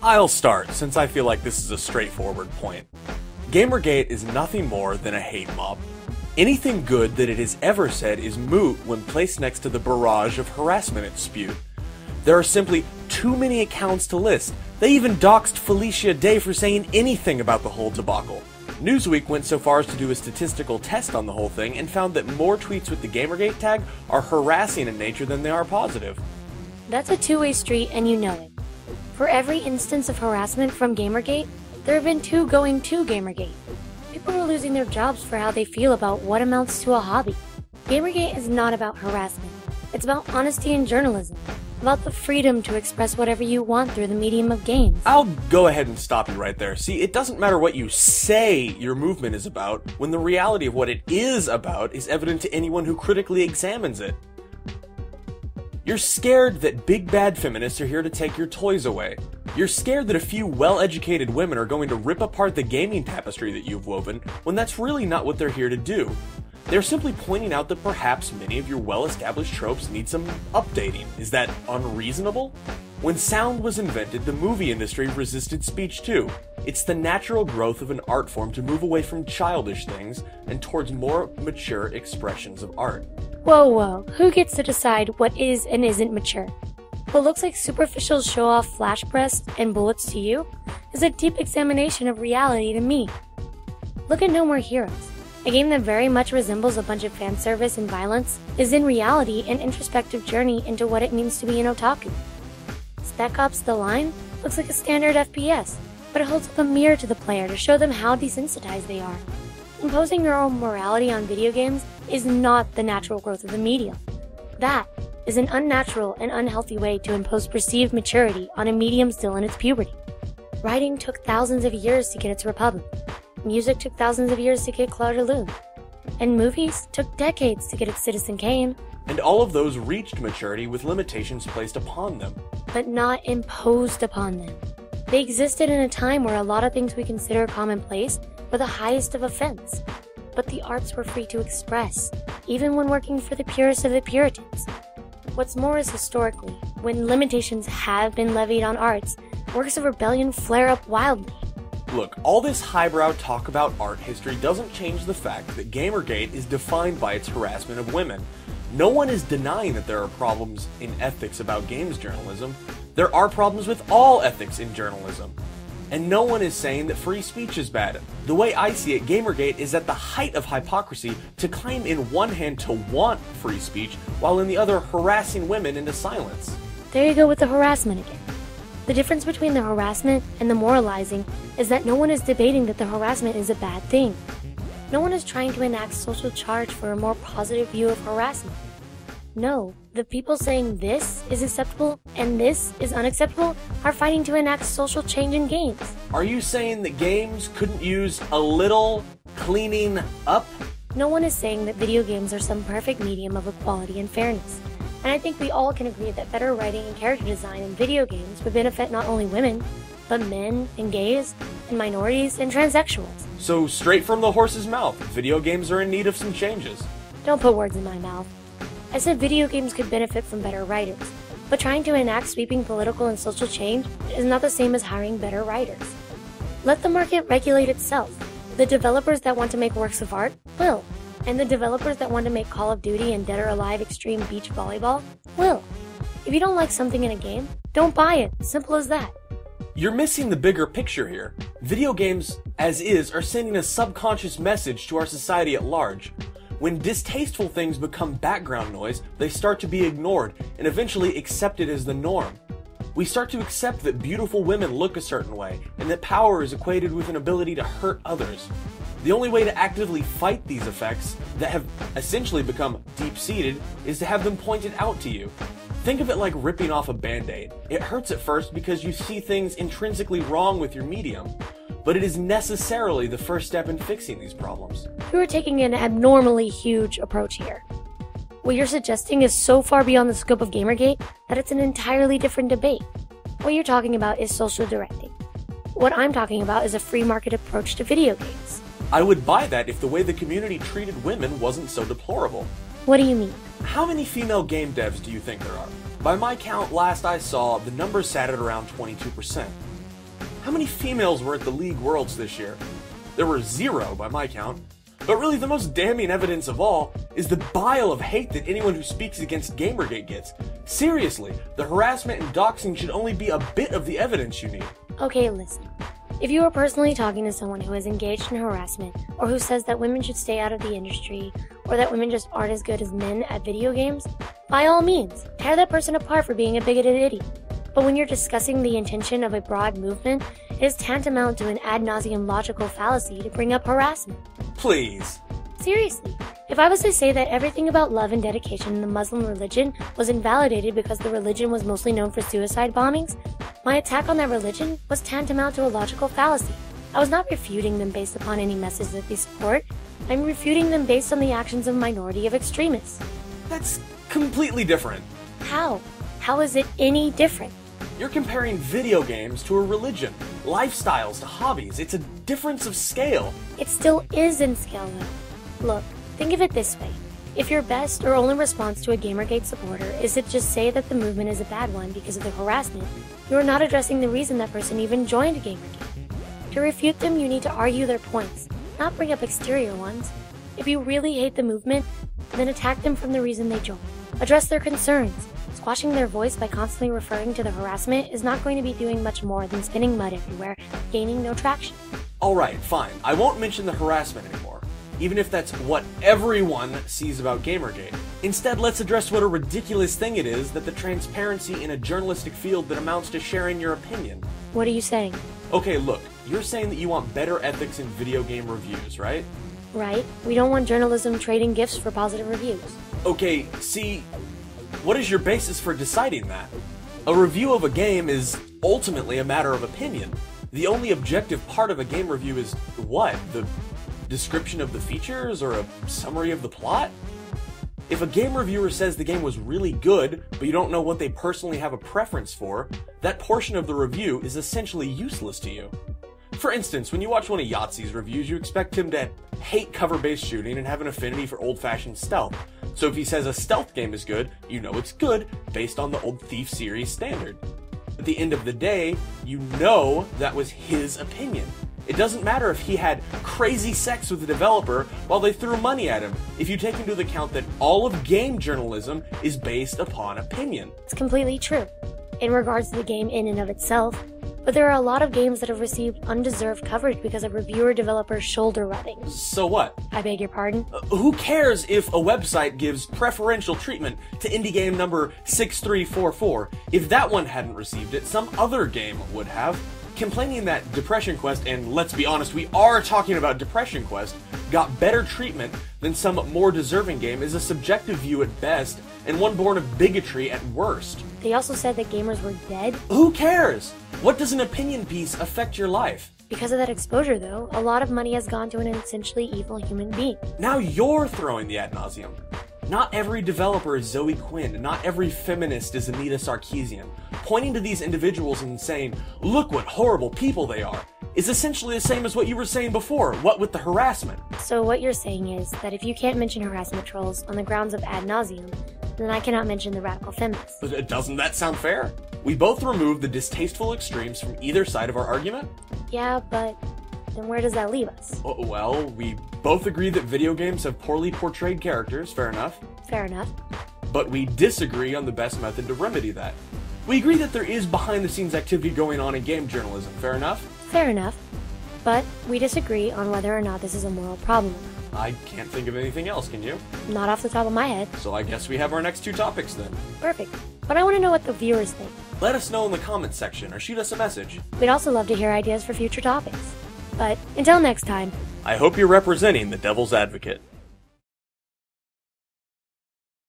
I'll start, since I feel like this is a straightforward point. GamerGate is nothing more than a hate mob. Anything good that it has ever said is moot when placed next to the barrage of harassment it spewed. There are simply too many accounts to list. They even doxed Felicia Day for saying anything about the whole debacle. Newsweek went so far as to do a statistical test on the whole thing and found that more tweets with the GamerGate tag are harassing in nature than they are positive. That's a two-way street and you know it. For every instance of harassment from GamerGate, there have been two going to GamerGate. People are losing their jobs for how they feel about what amounts to a hobby. GamerGate is not about harassment. It's about honesty in journalism. About the freedom to express whatever you want through the medium of games. I'll go ahead and stop you right there. See, it doesn't matter what you say your movement is about, when the reality of what it is about is evident to anyone who critically examines it. You're scared that big bad feminists are here to take your toys away. You're scared that a few well-educated women are going to rip apart the gaming tapestry that you've woven, when that's really not what they're here to do. They're simply pointing out that perhaps many of your well-established tropes need some updating. Is that unreasonable? When sound was invented, the movie industry resisted speech too. It's the natural growth of an art form to move away from childish things and towards more mature expressions of art. Whoa, who gets to decide what is and isn't mature? What looks like superficial show-off flash breasts and bullets to you is a deep examination of reality to me. Look at No More Heroes. A game that very much resembles a bunch of fan service and violence is in reality an introspective journey into what it means to be an otaku. Spec Ops: The Line looks like a standard FPS, but it holds up a mirror to the player to show them how desensitized they are. Imposing your own morality on video games is not the natural growth of the medium. That is an unnatural and unhealthy way to impose perceived maturity on a medium still in its puberty. Writing took thousands of years to get its republic. Music took thousands of years to get Claude Lune. And movies took decades to get its Citizen Kane. And all of those reached maturity with limitations placed upon them. But not imposed upon them. They existed in a time where a lot of things we consider commonplace were the highest of offense. But the arts were free to express, even when working for the purest of the Puritans. What's more is historically, when limitations have been levied on arts, works of rebellion flare up wildly. Look, all this highbrow talk about art history doesn't change the fact that GamerGate is defined by its harassment of women. No one is denying that there are problems in ethics about games journalism. There are problems with all ethics in journalism. And no one is saying that free speech is bad. The way I see it, GamerGate is at the height of hypocrisy to claim in one hand to want free speech, while in the other harassing women into silence. There you go with the harassment again. The difference between the harassment and the moralizing is that no one is debating that the harassment is a bad thing. No one is trying to enact social charge for a more positive view of harassment. No, the people saying this is acceptable and this is unacceptable are fighting to enact social change in games. Are you saying that games couldn't use a little cleaning up? No one is saying that video games are some perfect medium of equality and fairness. And I think we all can agree that better writing and character design in video games would benefit not only women, but men and gays and minorities and transsexuals. So straight from the horse's mouth, video games are in need of some changes. Don't put words in my mouth. I said video games could benefit from better writers, but trying to enact sweeping political and social change is not the same as hiring better writers. Let the market regulate itself. The developers that want to make works of art will. And the developers that want to make Call of Duty and Dead or Alive Extreme Beach Volleyball will. If you don't like something in a game, don't buy it. Simple as that. You're missing the bigger picture here. Video games, as is, are sending a subconscious message to our society at large. When distasteful things become background noise, they start to be ignored and eventually accepted as the norm. We start to accept that beautiful women look a certain way and that power is equated with an ability to hurt others. The only way to actively fight these effects that have essentially become deep-seated is to have them pointed out to you. Think of it like ripping off a band-aid. It hurts at first because you see things intrinsically wrong with your medium, but it is necessarily the first step in fixing these problems. You are taking an abnormally huge approach here. What you're suggesting is so far beyond the scope of GamerGate that it's an entirely different debate. What you're talking about is social directing. What I'm talking about is a free market approach to video games. I would buy that if the way the community treated women wasn't so deplorable. What do you mean? How many female game devs do you think there are? By my count, last I saw, the number sat at around 22%. How many females were at the League Worlds this year? There were 0 by my count. But really the most damning evidence of all is the bile of hate that anyone who speaks against GamerGate gets. Seriously, the harassment and doxing should only be a bit of the evidence you need. Okay, listen. If you are personally talking to someone who is engaged in harassment, or who says that women should stay out of the industry, or that women just aren't as good as men at video games, by all means, tear that person apart for being a bigoted idiot. But when you're discussing the intention of a broad movement, it is tantamount to an ad nauseum logical fallacy to bring up harassment. Please. Seriously, if I was to say that everything about love and dedication in the Muslim religion was invalidated because the religion was mostly known for suicide bombings, my attack on that religion was tantamount to a logical fallacy. I was not refuting them based upon any message that they support. I'm refuting them based on the actions of a minority of extremists. That's completely different. How? How is it any different? You're comparing video games to a religion, lifestyles to hobbies. It's a difference of scale. It still is in scale though. Look, think of it this way. If your best or only response to a GamerGate supporter is to just say that the movement is a bad one because of the harassment, you are not addressing the reason that person even joined GamerGate. To refute them, you need to argue their points, not bring up exterior ones. If you really hate the movement, then attack them from the reason they joined. Address their concerns. Squashing their voice by constantly referring to the harassment is not going to be doing much more than spinning mud everywhere, gaining no traction. Alright, fine. I won't mention the harassment anymore, even if that's what everyone sees about GamerGate. Instead, let's address what a ridiculous thing it is that the transparency in a journalistic field that amounts to sharing your opinion. What are you saying? Okay, look, you're saying that you want better ethics in video game reviews, right? Right. We don't want journalism trading gifts for positive reviews. Okay, see, what is your basis for deciding that? A review of a game is ultimately a matter of opinion. The only objective part of a game review is what? The description of the features or a summary of the plot? If a game reviewer says the game was really good, but you don't know what they personally have a preference for, that portion of the review is essentially useless to you. For instance, when you watch one of Yahtzee's reviews, you expect him to hate cover-based shooting and have an affinity for old-fashioned stealth. So if he says a stealth game is good, you know it's good based on the old Thief series standard. At the end of the day, you know that was his opinion. It doesn't matter if he had crazy sex with the developer while they threw money at him, if you take into account that all of game journalism is based upon opinion. It's completely true, in regards to the game in and of itself, but there are a lot of games that have received undeserved coverage because of reviewer-developer shoulder rubbing. So what? I beg your pardon? Who cares if a website gives preferential treatment to indie game number 6344? If that one hadn't received it, some other game would have. Complaining that Depression Quest, and let's be honest, we are talking about Depression Quest, got better treatment than some more deserving game is a subjective view at best, and one born of bigotry at worst. They also said that gamers were dead. Who cares? What does an opinion piece affect your life? Because of that exposure, though, a lot of money has gone to an essentially evil human being. Now you're throwing the ad nauseum. Not every developer is Zoe Quinn, not every feminist is Anita Sarkeesian. Pointing to these individuals and saying, look what horrible people they are, is essentially the same as what you were saying before, what with the harassment. So what you're saying is that if you can't mention harassment trolls on the grounds of ad nauseum, then I cannot mention the radical feminists. But doesn't that sound fair? We both removed the distasteful extremes from either side of our argument? Yeah, but then where does that leave us? Well, we both agree that video games have poorly portrayed characters, fair enough. Fair enough. But we disagree on the best method to remedy that. We agree that there is behind-the-scenes activity going on in game journalism, fair enough? Fair enough. But we disagree on whether or not this is a moral problem. I can't think of anything else, can you? Not off the top of my head. So I guess we have our next 2 topics then. Perfect. But I want to know what the viewers think. Let us know in the comments section or shoot us a message. We'd also love to hear ideas for future topics. But until next time, I hope you're representing the devil's advocate.